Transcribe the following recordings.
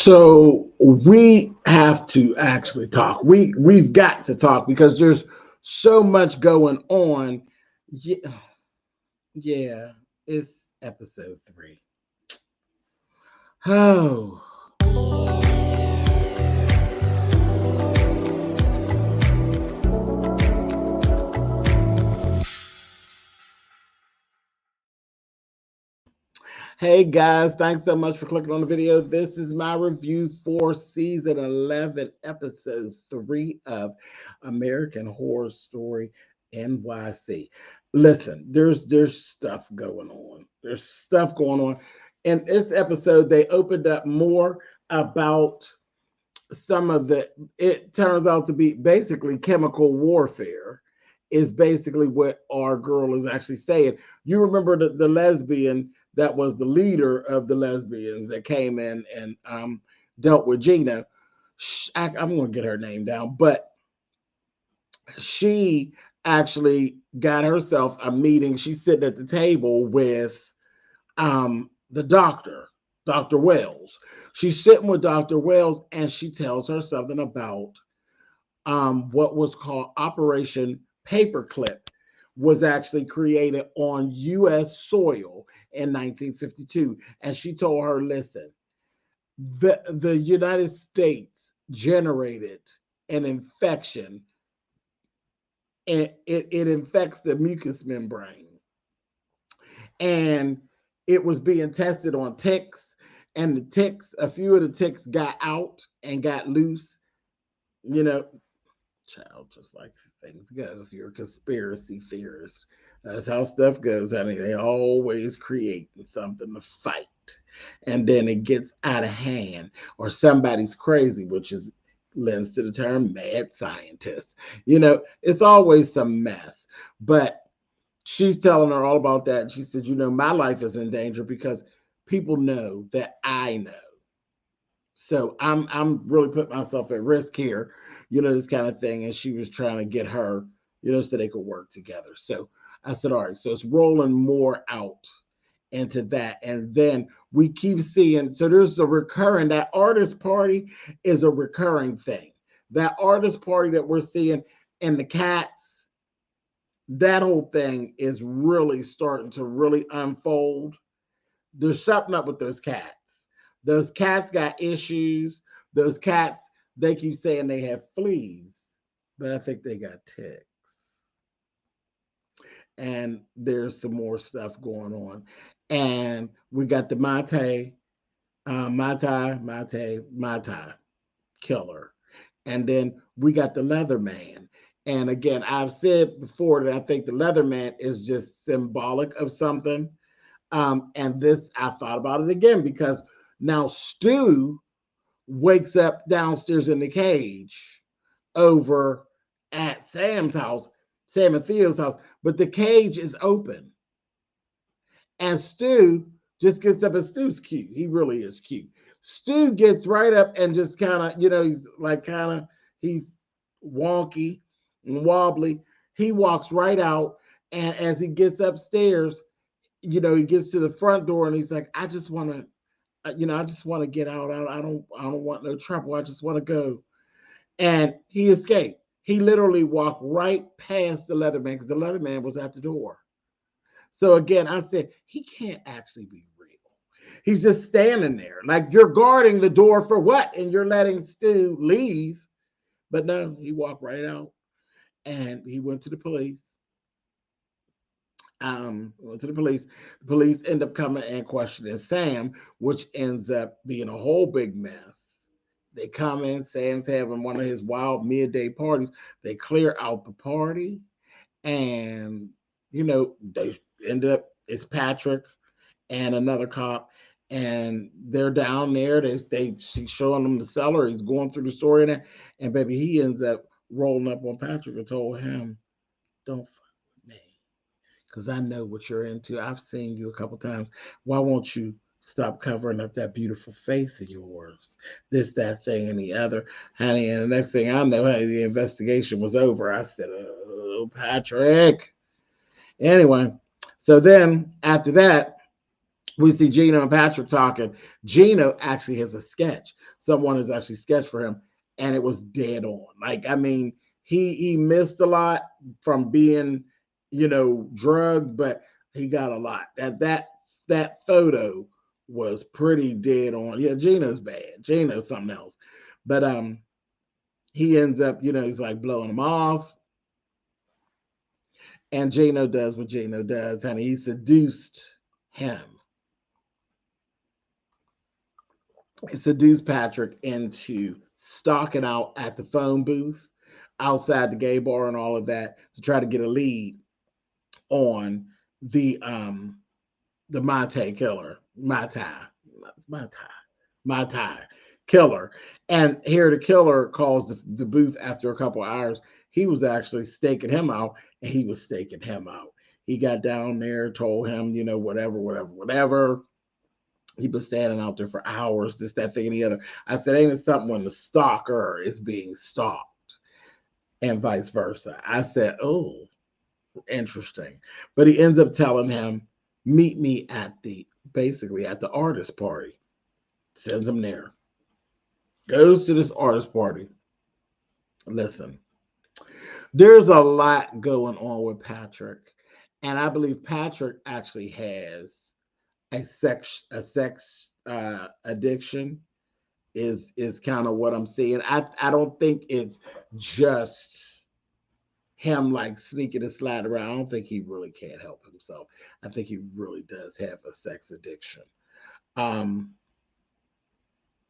So we have to actually talk. We've got to talk because there's so much going on. Yeah, yeah, it's episode 3. Oh. Hey guys, thanks so much for clicking on the video. This is my review for season 11, episode 3 of American Horror Story NYC. Listen, there's stuff going on. There's stuff going on. In this episode, they opened up more about some of it turns out to be basically chemical warfare is basically what our girl is actually saying. You remember the lesbian that was the leader of the lesbians that came in and dealt with Gina. I'm going to get her name down, but she actually got herself a meeting. She's sitting at the table with the doctor, Dr. Wells. She's sitting with Dr. Wells and she tells her something about what was called Operation Paperclip was actually created on U.S. soil in 1952. And she told her, listen, the United States generated an infection and it infects the mucous membrane. And it was being tested on ticks, and the ticks, a few of the ticks got out and got loose. You know, child, just like things go. If you're a conspiracy theorist, that's how stuff goes, honey. They always create something to fight, and then it gets out of hand, or somebody's crazy, which is lends to the term mad scientist. You know, it's always some mess. But she's telling her all about that. And she said, you know, my life is in danger because people know that I know. So I'm really putting myself at risk here, you know, this kind of thing. And she was trying to get her, you know, so they could work together. So I said, all right, so it's rolling more out into that. And then we keep seeing, so there's a recurring, that artist party is a recurring thing. That artist party that we're seeing in the cats, that whole thing is really starting to really unfold. There's something up with those cats. Those cats got issues. Those cats, they keep saying they have fleas, but I think they got ticks. And there's some more stuff going on. And we got the Mate killer. And then we got the Leatherman. And again, I've said before that I think the Leatherman is just symbolic of something. And this, I thought about it again because now Stu wakes up downstairs in the cage over at Sam's house, Sam and Theo's house, but the cage is open. And Stu just gets up, and Stu's cute. He really is cute. Stu gets right up and just kind of, you know, he's like he's wonky and wobbly. He walks right out, and as he gets upstairs, you know, he gets to the front door and he's like, I just want to, you know, I just want to get out. I don't want no trouble. I just want to go. And he escaped. He literally walked right past the Leatherman because the Leatherman was at the door. So again, I said, he can't actually be real. He's just standing there. Like, you're guarding the door for what? And you're letting Stu leave. But no, he walked right out and he went to the police. Went to the police. The police end up coming and questioning Sam, which ends up being a whole big mess. They come in, Sam's having one of his wild midday parties. They clear out the party, and you know, they end up, it's Patrick and another cop, and they're down there. She's showing them the cellar. He's going through the story and baby, he ends up rolling up on Patrick and told him, don't because I know what you're into. I've seen you a couple times. Why won't you stop covering up that beautiful face of yours? This, that, thing, and the other, honey. And the next thing I know, honey, the investigation was over. I said, oh, Patrick. Anyway, so then after that, we see Gino and Patrick talking. Gino actually has a sketch. Someone has actually sketched for him, and it was dead on. Like, I mean, he missed a lot from being, drugged, but he got a lot. That photo was pretty dead on. Yeah, Gino's bad. Gino's something else. But he ends up, he's like blowing him off. And Gino does what Gino does, honey. He seduced him. He seduced Patrick into stalking out at the phone booth outside the gay bar and all of that to try to get a lead on the Mai Tai killer. Mai Tai killer. And here the killer calls the booth after a couple of hours. He was actually staking him out, and he was staking him out. He got down there, told him, whatever. He was standing out there for hours, this, that, thing, and the other. I said, ain't it something when the stalker is being stalked? And vice versa. I said, oh, interesting. But he ends up telling him, meet me basically at the artist party. Sends him there. Goes to this artist party. Listen, there's a lot going on with Patrick. And I believe Patrick actually has a sex addiction is kind of what I'm seeing. I don't think it's just him like sneaking and sliding around. I don't think he really can't help himself. I think he really does have a sex addiction.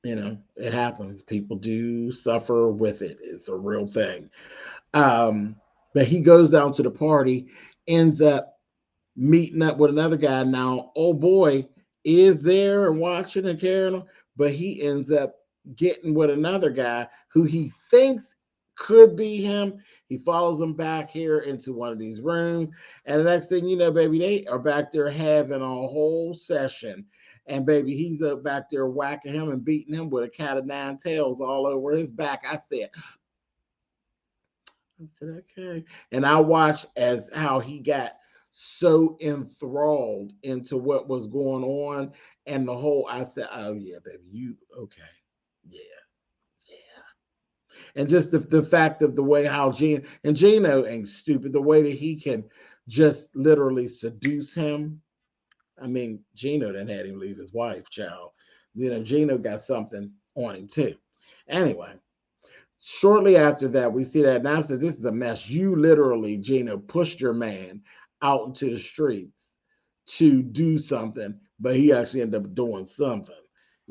It happens. People do suffer with it. It's a real thing. But he goes down to the party, ends up meeting up with another guy. Now, oh boy, is there and watching and caring, but he ends up getting with another guy who he thinks could be him. He follows him back here into one of these rooms, and the next thing you know, baby, they are back there having a whole session. And baby, he's up back there whacking him and beating him with a cat of nine tails all over his back. I said, okay. And I watched as how he got so enthralled into what was going on and the whole. I said, oh yeah, baby, you okay. Yeah. And just the fact of the way how Gino ain't stupid, the way that he can just literally seduce him. I mean, Gino done had him leave his wife, child. Gino got something on him too. Anyway, shortly after that, we see that announcement. This is a mess. You literally, Gino, pushed your man out into the streets to do something, but he actually ended up doing something.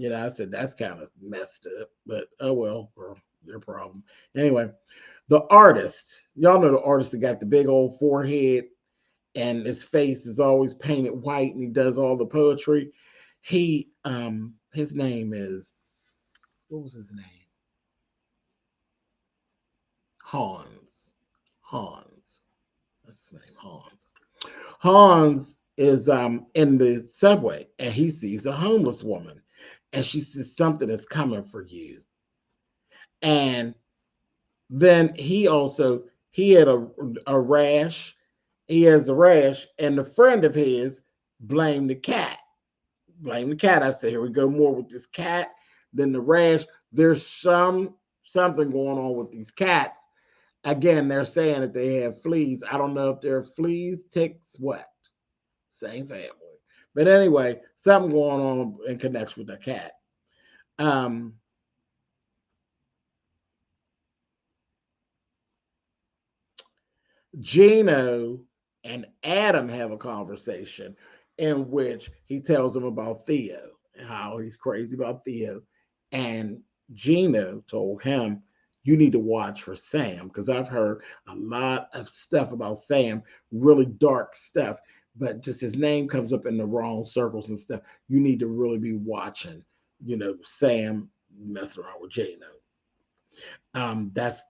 I said that's kind of messed up, but oh well, girl, your problem. Anyway, the artist, y'all know the artist that got the big old forehead and his face is always painted white and he does all the poetry. His name is, what was his name? Hans. That's his name, Hans. Hans is in the subway and he sees a homeless woman and she says something is coming for you. And then he had a rash. He has a rash, and the friend of his blamed the cat. I said, here we go more with this cat than the rash. There's something going on with these cats. Again, they're saying that they have fleas. I don't know if they're fleas, ticks, what? Same family. But anyway, something going on in connection with the cat. Gino and Adam have a conversation in which he tells him about Theo, how he's crazy about Theo. And Gino told him, you need to watch for Sam, because I've heard a lot of stuff about Sam, really dark stuff, but just his name comes up in the wrong circles and stuff. You need to really be watching, Sam messing around with Gino. That's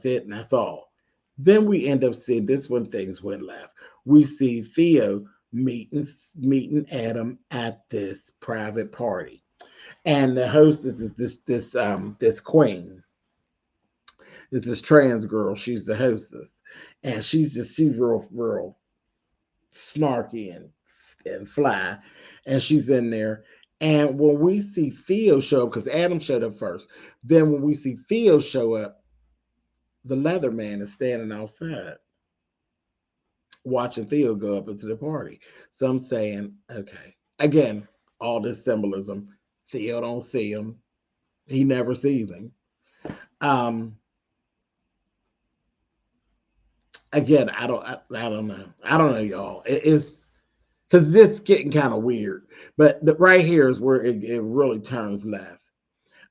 it, and that's all. Then we end up seeing this when things went left. We see Theo meeting Adam at this private party, and the hostess is this queen. Is this trans girl? She's the hostess, and she's real snarky and and fly, and she's in there. And when we see Theo show up, because Adam showed up first, then when we see Theo show up, the leather man is standing outside watching Theo go up into the party. So I'm saying, okay, again, all this symbolism. Theo don't see him. He never sees him. Um, again, I don't know. I don't know, y'all. It's because this getting kind of weird. But right here is where it really turns left.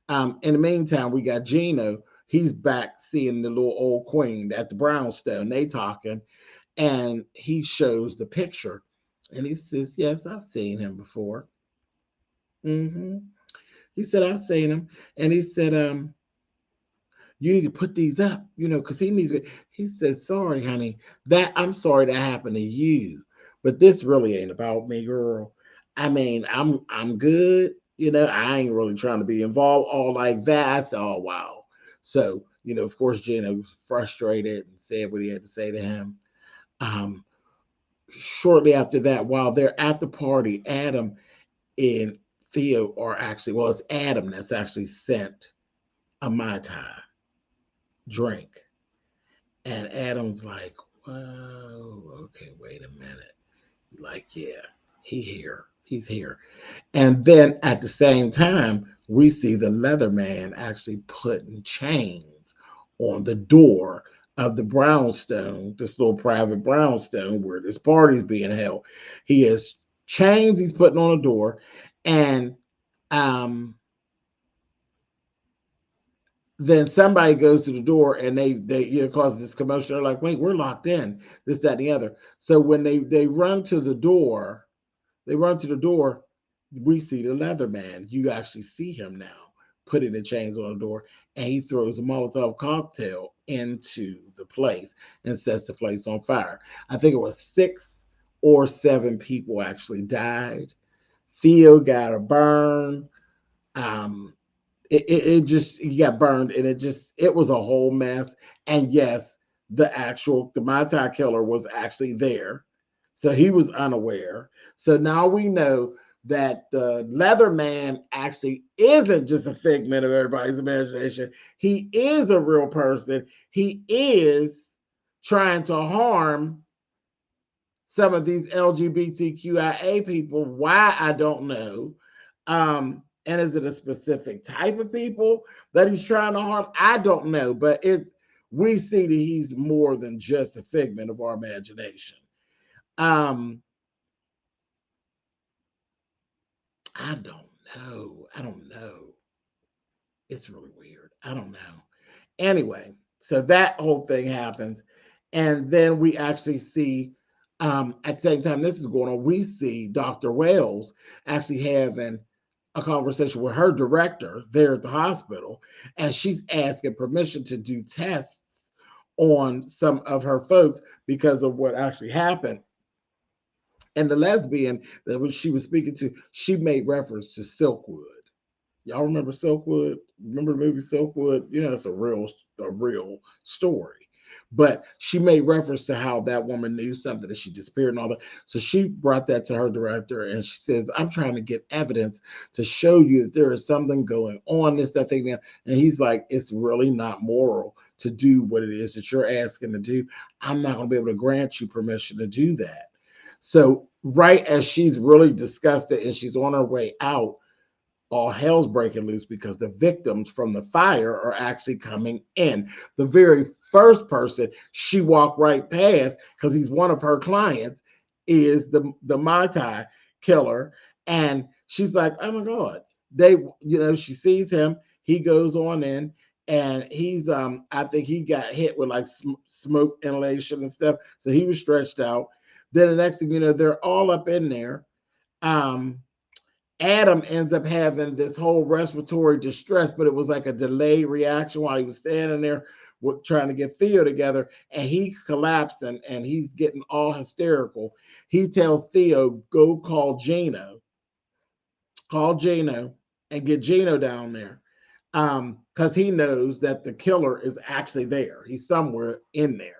In the meantime, we got Gino. He's back seeing the little old queen at the brownstone. They talking, and he shows the picture, and he says, "Yes, I've seen him before." Hmm. He said, "I've seen him," and he said, "You need to put these up, because he needs." He said, "Sorry, honey, that I'm sorry that happened to you, but this really ain't about me, girl. I mean, I'm good. I ain't really trying to be involved all like that." I said, "Oh wow." So, of course, Gino was frustrated and said what he had to say to him. Um, Shortly after that, while they're at the party, Adam and Theo are actually, well, it's Adam that's actually sent a Mai Tai drink. And Adam's like, whoa, okay, wait a minute. Like, yeah, he's here. And then at the same time, we see the leather man actually putting chains on the door of the brownstone, this little private brownstone where this party's being held. He has chains he's putting on the door, and um then somebody goes to the door and they cause this commotion. They're like, wait, we're locked in, this, that, and the other. So when they run to the door, we see the leather man. You actually see him now putting the chains on the door, and he throws a Molotov cocktail into the place and sets the place on fire. I think it was 6 or 7 people actually died. Theo got a burn. Um, it just, he got burned, and it was a whole mess. And yes, the Mai Tai killer was actually there, so he was unaware. So now we know that the leather man actually isn't just a figment of everybody's imagination. He is a real person. He is trying to harm some of these LGBTQIA people. Why, I don't know. And is it a specific type of people that he's trying to harm? I don't know, but we see that he's more than just a figment of our imagination. Um, I don't know. I don't know. It's really weird. I don't know. Anyway, so that whole thing happens. And then we actually see, at the same time this is going on, we see Dr. Wells actually having a conversation with her director there at the hospital. And she's asking permission to do tests on some of her folks because of what actually happened. And the lesbian that she was speaking to, she made reference to Silkwood. Y'all remember Silkwood? Remember the movie Silkwood? It's a real story. But she made reference to how that woman knew something, that she disappeared and all that. So she brought that to her director, and she says, "I'm trying to get evidence to show you that there is something going on, this, that, thing." And he's like, "It's really not moral to do what it is that you're asking to do. I'm not going to be able to grant you permission to do that." So right as she's really disgusted and she's on her way out, all hell's breaking loose because the victims from the fire are actually coming in. The very first person she walked right past, because he's one of her clients, is the Mai Tai killer. And she's like, oh my God. She sees him, he goes on in, and he's I think he got hit with like smoke inhalation and stuff. So he was stretched out. Then the next thing you know, they're all up in there. Adam ends up having this whole respiratory distress, but it was like a delayed reaction while he was standing there trying to get Theo together, and he's collapsing and he's getting all hysterical. He tells Theo, go call Gino and get Gino down there. Because he knows that the killer is actually there. He's somewhere in there.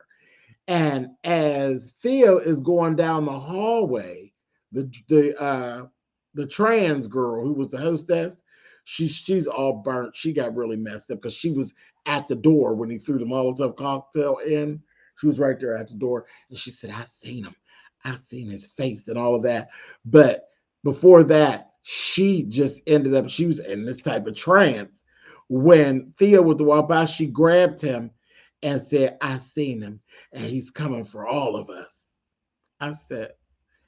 And as Theo is going down the hallway, the trans girl who was the hostess, she's all burnt. She got really messed up because she was at the door when he threw the Molotov cocktail in. She was right there at the door, and she said, "I seen him. I seen his face and all of that." But before that, she just ended up. She was in this type of trance. When Theo was to walk by, she grabbed him and said, "I seen him, and he's coming for all of us." I said,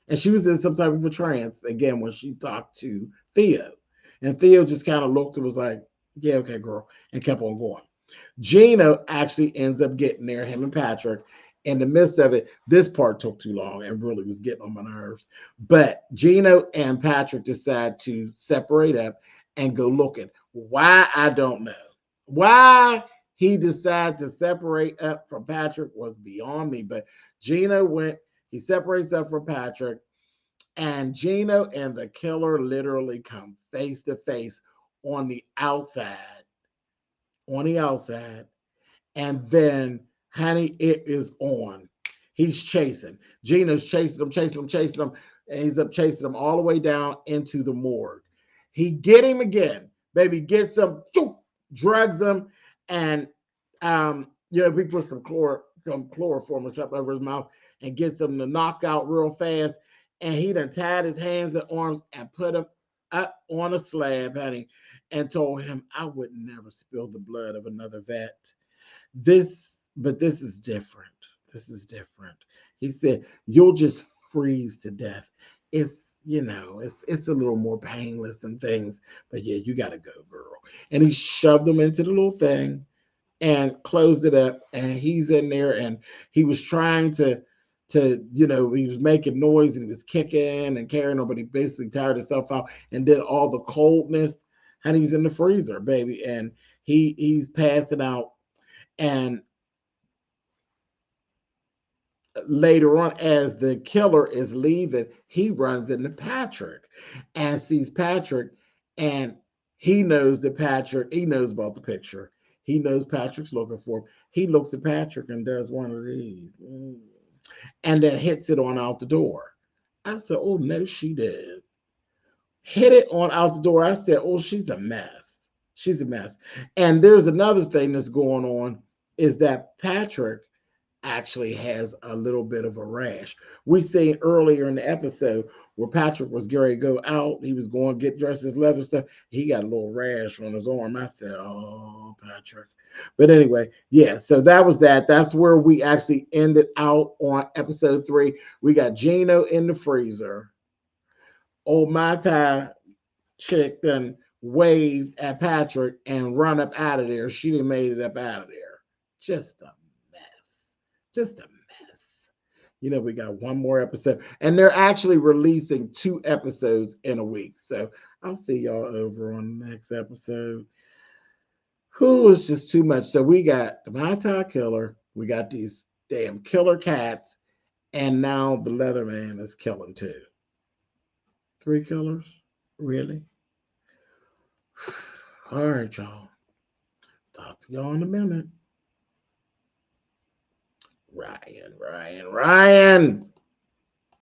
and she was in some type of a trance again when she talked to Theo. And Theo just kind of looked and was like, "Yeah, okay, girl," and kept on going. Gino actually ends up getting there, him and Patrick. In the midst of it, this part took too long and really was getting on my nerves. But Gino and Patrick decide to separate up and go looking. Why, I don't know. Why he decided to separate up from Patrick was beyond me. But Gino went, he separates up from Patrick, and Gino and the killer literally come face to face on the outside. On the outside. And then, honey, it is on. He's chasing. Gino's chasing him, chasing him, chasing him. And he's up chasing him all the way down into the morgue. He get him again. Baby gets him, drugs him, and we put some chloroform or something over his mouth and gets him to knock out real fast. And he done tied his hands and arms and put him up on a slab, honey, and told him, "I would never spill the blood of another vet. But this is different. This is different." He said, "You'll just freeze to death. It's a little more painless and things, but yeah, you gotta go, girl." And he shoved him into the little thing and closed it up. And he's in there, and he was trying he was making noise and he was kicking and carrying on, but he basically tired himself out. And then all the coldness, and he's in the freezer, baby, and he's passing out. And later on, as the killer is leaving, he runs into Patrick and sees Patrick, and he knows he knows about the picture. He knows Patrick's looking for him. He looks at Patrick and does one of these, and then hits it on out the door. I said, "Oh, no, she did." Hit it on out the door. I said, "Oh, she's a mess. She's a mess." And there's another thing that's going on is that Patrick actually has a little bit of a rash. We seen earlier in the episode where Patrick was going to go out. He was going to get dressed as leather stuff. He got a little rash on his arm. I said, "Oh, Patrick." But anyway, yeah, so that was that. That's where we actually ended out on episode 3. We got Gino in the freezer. Old Mai Tai chick then waved at Patrick and run up out of there. She done made it up out of there. Just a mess. Just a mess. We got one more episode. And they're actually releasing 2 episodes in a week. So I'll see y'all over on the next episode. Who is just too much. So we got the Mai Tai killer. We got these damn killer cats. And now the Leatherman is killing too. 3 killers? Really? All right, y'all. Talk to y'all in a minute. Ryan.